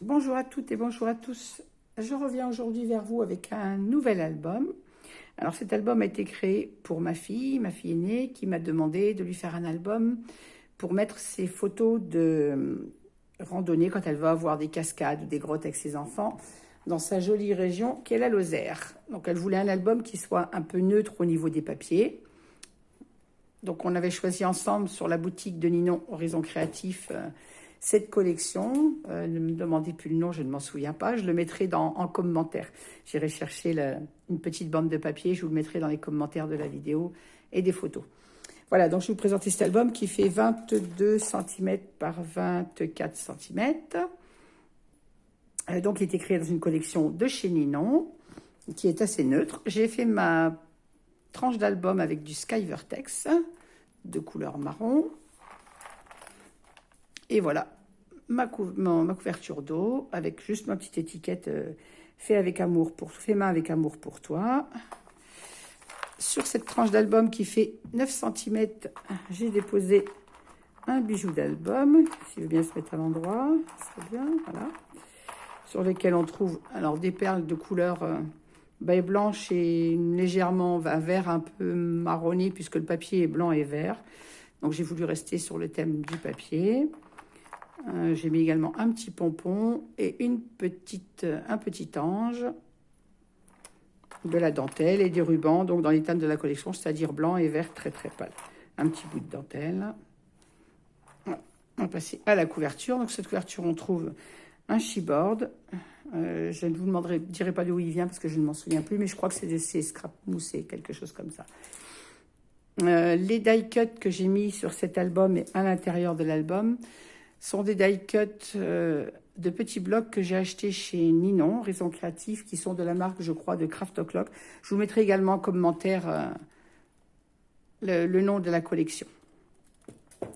Bonjour à toutes et bonjour à tous. Je reviens aujourd'hui vers vous avec un nouvel album. Alors cet album a été créé pour ma fille aînée, qui m'a demandé de lui faire un album pour mettre ses photos de randonnée quand elle va voir des cascades ou des grottes avec ses enfants dans sa jolie région qu'est la Lozère. Donc elle voulait un album qui soit un peu neutre au niveau des papiers. Donc on avait choisi ensemble sur la boutique de Ninon Horizon Créatif cette collection. Ne me demandez plus le nom, je ne m'en souviens pas. Je le mettrai en commentaire. J'irai chercher une petite bande de papier, je vous le mettrai dans les commentaires de la vidéo et des photos. Voilà, donc je vais vous présenter cet album qui fait 22 cm par 24 cm. Donc il est créé dans une collection de chez Ninon, qui est assez neutre. J'ai fait ma tranche d'album avec du Sky Vertex de couleur marron. Et voilà, ma couverture d'eau avec juste ma petite étiquette fait main avec amour pour toi. Sur cette tranche d'album qui fait 9 cm, j'ai déposé un bijou d'album, s'il veut bien se mettre à l'endroit, c'est bien, voilà. Sur lesquels on trouve alors des perles de couleur baie blanche et légèrement vert un peu marronné puisque le papier est blanc et vert. Donc j'ai voulu rester sur le thème du papier. J'ai mis également un petit pompon et un petit ange, de la dentelle et des rubans, donc dans les thèmes de la collection, c'est-à-dire blanc et vert très très pâle. Un petit bout de dentelle. Voilà. On va passer à la couverture. Donc cette couverture, on trouve un chipboard. Je ne vous dirai pas d'où il vient parce que je ne m'en souviens plus, mais je crois que c'est de ces scrap moussés, quelque chose comme ça. Les die cuts que j'ai mis sur cet album et à l'intérieur de l'album sont des die cuts de petits blocs que j'ai achetés chez Ninon, Horizon Créatif, qui sont de la marque, je crois, de Craft O'Clock. Je vous mettrai également en commentaire le nom de la collection.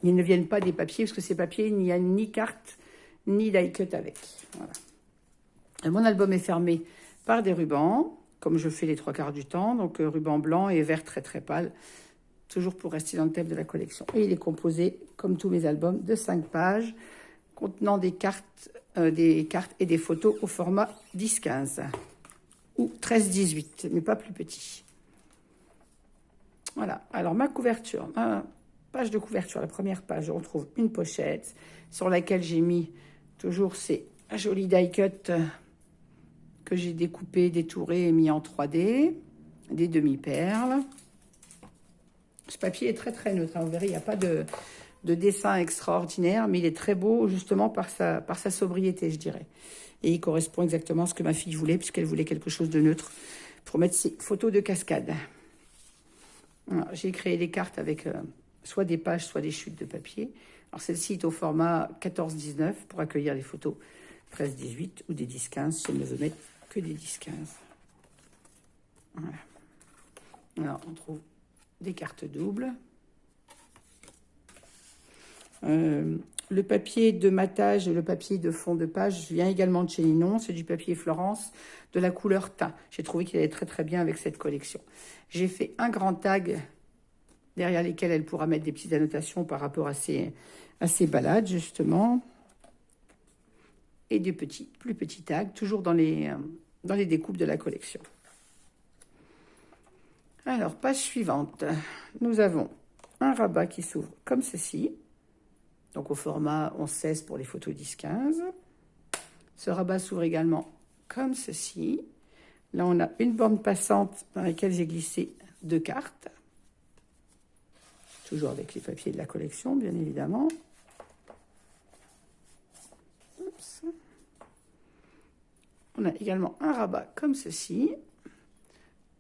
Ils ne viennent pas des papiers, parce que ces papiers, il n'y a ni carte, ni die cut avec. Voilà. Et mon album est fermé par des rubans, comme je fais les 3/4 du temps, donc ruban blanc et vert très très pâle, toujours pour rester dans le thème de la collection. Et il est composé, comme tous mes albums, de 5 pages contenant des cartes et des photos au format 10-15 ou 13-18, mais pas plus petit. Voilà, alors ma couverture, ma page de couverture, la première page, on trouve une pochette sur laquelle j'ai mis toujours ces jolis die cuts que j'ai découpés, détourés et mis en 3D, des demi-perles. Ce papier est très très neutre, hein. Vous verrez, il n'y a pas de dessin extraordinaire, mais il est très beau justement par sa sobriété, je dirais. Et il correspond exactement à ce que ma fille voulait, puisqu'elle voulait quelque chose de neutre pour mettre ses photos de cascade. J'ai créé des cartes avec soit des pages, soit des chutes de papier. Alors celle-ci est au format 14-19 pour accueillir les photos 13-18 ou des 10-15 si elle ne veut mettre que des 10-15. Voilà. Alors on trouve des cartes doubles. Le papier de matage et le papier de fond de page vient également de chez Ninon. C'est du papier Florence de la couleur thym. J'ai trouvé qu'il allait très très bien avec cette collection. J'ai fait un grand tag derrière lesquels elle pourra mettre des petites annotations par rapport à ses balades justement. Et des plus petits tags, toujours dans les découpes de la collection. Alors, page suivante. Nous avons un rabat qui s'ouvre comme ceci. Donc au format 11-16 pour les photos 10-15. Ce rabat s'ouvre également comme ceci. Là, on a une bande passante dans laquelle j'ai glissé 2 cartes. Toujours avec les papiers de la collection, bien évidemment. Oups. On a également un rabat comme ceci,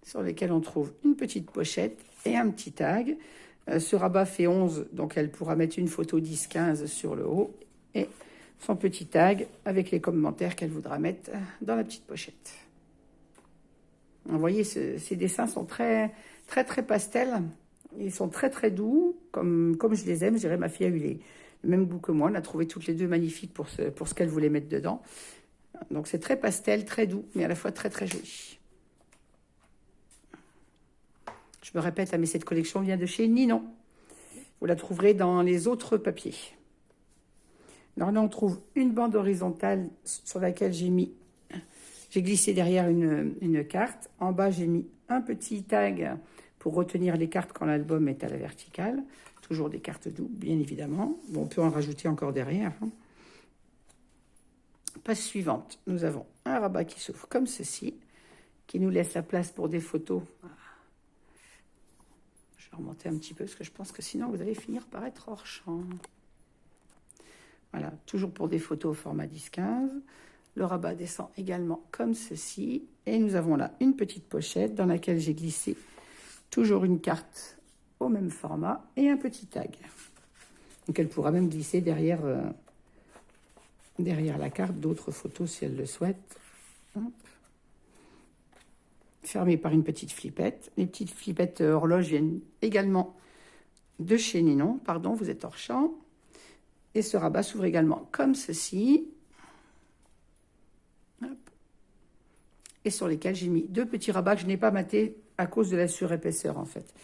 sur lequel on trouve une petite pochette et un petit tag. Ce rabat fait 11, donc elle pourra mettre une photo 10-15 sur le haut et son petit tag avec les commentaires qu'elle voudra mettre dans la petite pochette. Vous voyez, ces dessins sont très, très, très pastels. Ils sont très, très doux, comme je les aime. Je dirais, ma fille a eu le même goût que moi. On a trouvé toutes les deux magnifiques pour ce qu'elle voulait mettre dedans. Donc, c'est très pastel, très doux, mais à la fois très, très joli. Je me répète, mais cette collection vient de chez Ninon. Vous la trouverez dans les autres papiers. Alors là, on trouve une bande horizontale sur laquelle j'ai glissé derrière une carte. En bas, j'ai mis un petit tag pour retenir les cartes quand l'album est à la verticale. Toujours des cartes doubles, bien évidemment. Bon, on peut en rajouter encore derrière. Page suivante, nous avons un rabat qui s'ouvre comme ceci, qui nous laisse la place pour des photos. Je vais remonter un petit peu, parce que je pense que sinon, vous allez finir par être hors champ. Voilà, toujours pour des photos au format 10-15. Le rabat descend également comme ceci. Et nous avons là une petite pochette dans laquelle j'ai glissé toujours une carte au même format et un petit tag. Donc elle pourra même glisser derrière la carte d'autres photos si elle le souhaite. Hop. Fermée par une petite flippette. Les petites flippettes horloges viennent également de chez Ninon. Pardon, vous êtes hors champ. Et ce rabat s'ouvre également comme ceci. Hop. Et sur lesquels j'ai mis 2 petits rabats que je n'ai pas matés à cause de la surépaisseur en fait.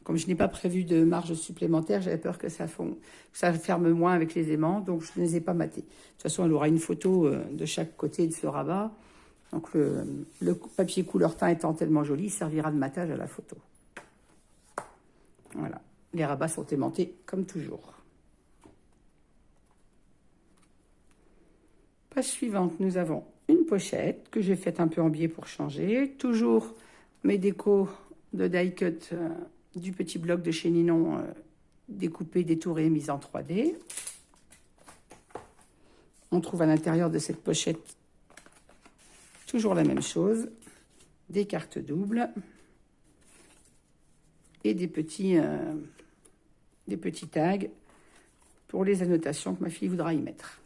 Comme je n'ai pas prévu de marge supplémentaire, j'avais peur que ça ferme moins avec les aimants, donc je ne les ai pas matés. De toute façon, elle aura une photo de chaque côté de ce rabat. Donc le papier couleur teint étant tellement joli, il servira de matage à la photo. Voilà, les rabats sont aimantés comme toujours. Page suivante, nous avons une pochette que j'ai faite un peu en biais pour changer. Toujours mes décos de die cut du petit bloc de chez Ninon, découpé, détouré, mis en 3D. On trouve à l'intérieur de cette pochette toujours la même chose, des cartes doubles et des petits tags pour les annotations que ma fille voudra y mettre.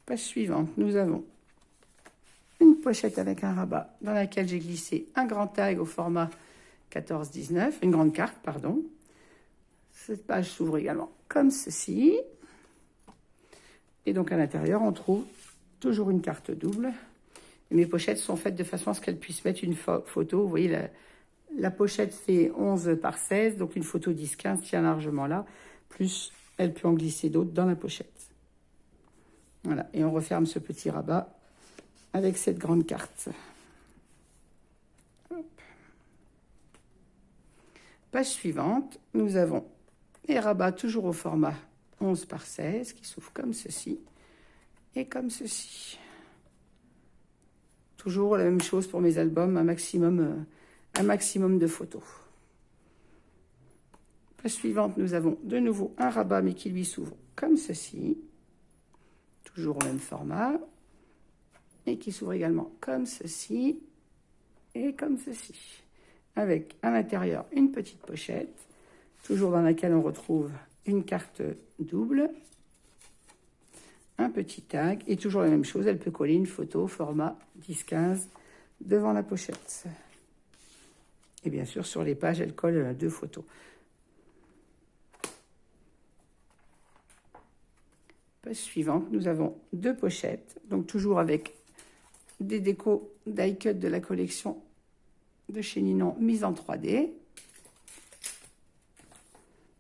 Page suivante, nous avons une pochette avec un rabat dans laquelle j'ai glissé un grand tag au format 14-19, une grande carte, pardon. Cette page s'ouvre également comme ceci. Et donc à l'intérieur, on trouve toujours une carte double. Et mes pochettes sont faites de façon à ce qu'elles puissent mettre une photo. Vous voyez, la pochette fait 11 par 16, donc une photo 10-15 tient largement là. Plus, elle peut en glisser d'autres dans la pochette. Voilà, et on referme ce petit rabat avec cette grande carte. Hop. Page suivante, nous avons les rabats toujours au format 11 par 16 qui s'ouvrent comme ceci et comme ceci. Toujours la même chose pour mes albums, un maximum de photos. Page suivante, nous avons de nouveau un rabat mais qui lui s'ouvre comme ceci. Toujours au même format, et qui s'ouvre également comme ceci, et comme ceci, avec à l'intérieur une petite pochette, toujours dans laquelle on retrouve une carte double, un petit tag, et toujours la même chose, elle peut coller une photo format 10-15 devant la pochette. Et bien sûr, sur les pages, elle colle 2 photos. Page suivante, nous avons 2 pochettes, donc toujours avec des décos die cut de la collection de chez Ninon mise en 3D.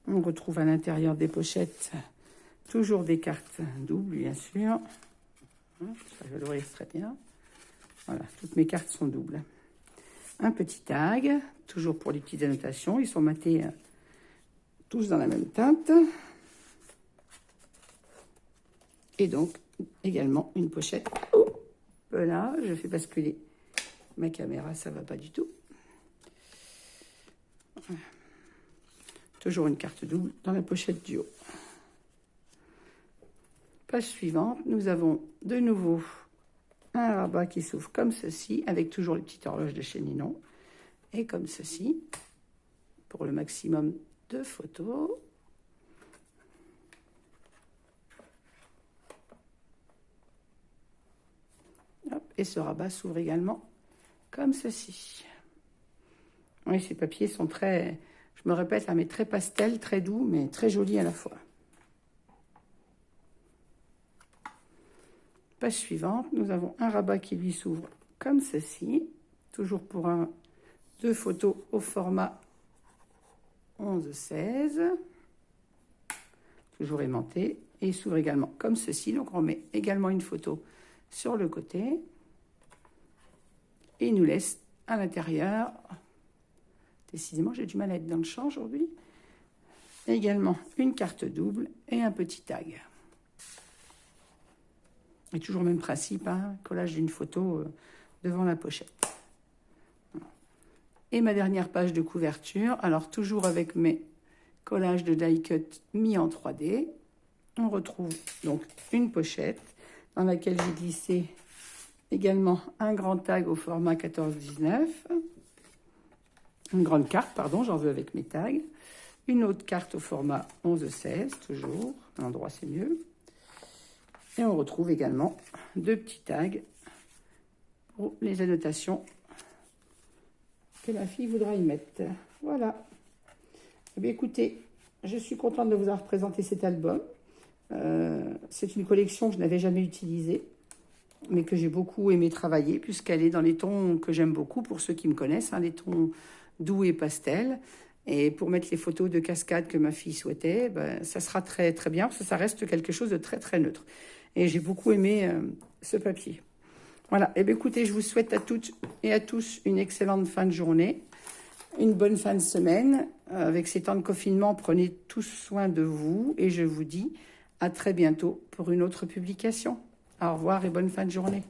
On retrouve à l'intérieur des pochettes toujours des cartes doubles, bien sûr. Ça, je le vois très bien. Voilà, toutes mes cartes sont doubles. Un petit tag, toujours pour les petites annotations. Ils sont matés tous dans la même teinte. Et donc, également, une pochette. Oh, voilà, je fais basculer ma caméra, ça va pas du tout. Voilà. Toujours une carte double dans la pochette du haut. Page suivante, nous avons de nouveau un rabat qui s'ouvre comme ceci, avec toujours les petites horloges de chez Ninon. Et comme ceci, pour le maximum de photos. Et ce rabat s'ouvre également comme ceci. Oui, ces papiers sont très, je me répète, mais très pastel, très doux, mais très jolis à la fois. Page suivante, nous avons un rabat qui lui s'ouvre comme ceci, toujours pour un 2 photos au format 11-16, toujours aimanté, et il s'ouvre également comme ceci. Donc on met également une photo sur le côté et il nous laisse à l'intérieur, décidément j'ai du mal à être dans le champ aujourd'hui, également une carte double et un petit tag. Et toujours le même principe, hein, collage d'une photo devant la pochette. Et ma dernière page de couverture, alors toujours avec mes collages de die cut mis en 3D. On retrouve donc une pochette dans laquelle j'ai glissé également un grand tag au format 14-19. Une grande carte, pardon, j'en veux avec mes tags. Une autre carte au format 11-16, toujours. À l'endroit, c'est mieux. Et on retrouve également 2 petits tags pour les annotations que ma fille voudra y mettre. Voilà. Eh bien, écoutez, je suis contente de vous avoir présenté cet album. C'est une collection que je n'avais jamais utilisée, mais que j'ai beaucoup aimé travailler, puisqu'elle est dans les tons que j'aime beaucoup, pour ceux qui me connaissent, hein, les tons doux et pastel. Et pour mettre les photos de cascade que ma fille souhaitait, ben, ça sera très, très bien, parce que ça reste quelque chose de très, très neutre. Et j'ai beaucoup aimé ce papier. Voilà, et bien écoutez, je vous souhaite à toutes et à tous une excellente fin de journée, une bonne fin de semaine. Avec ces temps de confinement, prenez tous soin de vous et je vous dis à très bientôt pour une autre publication. Au revoir et bonne fin de journée.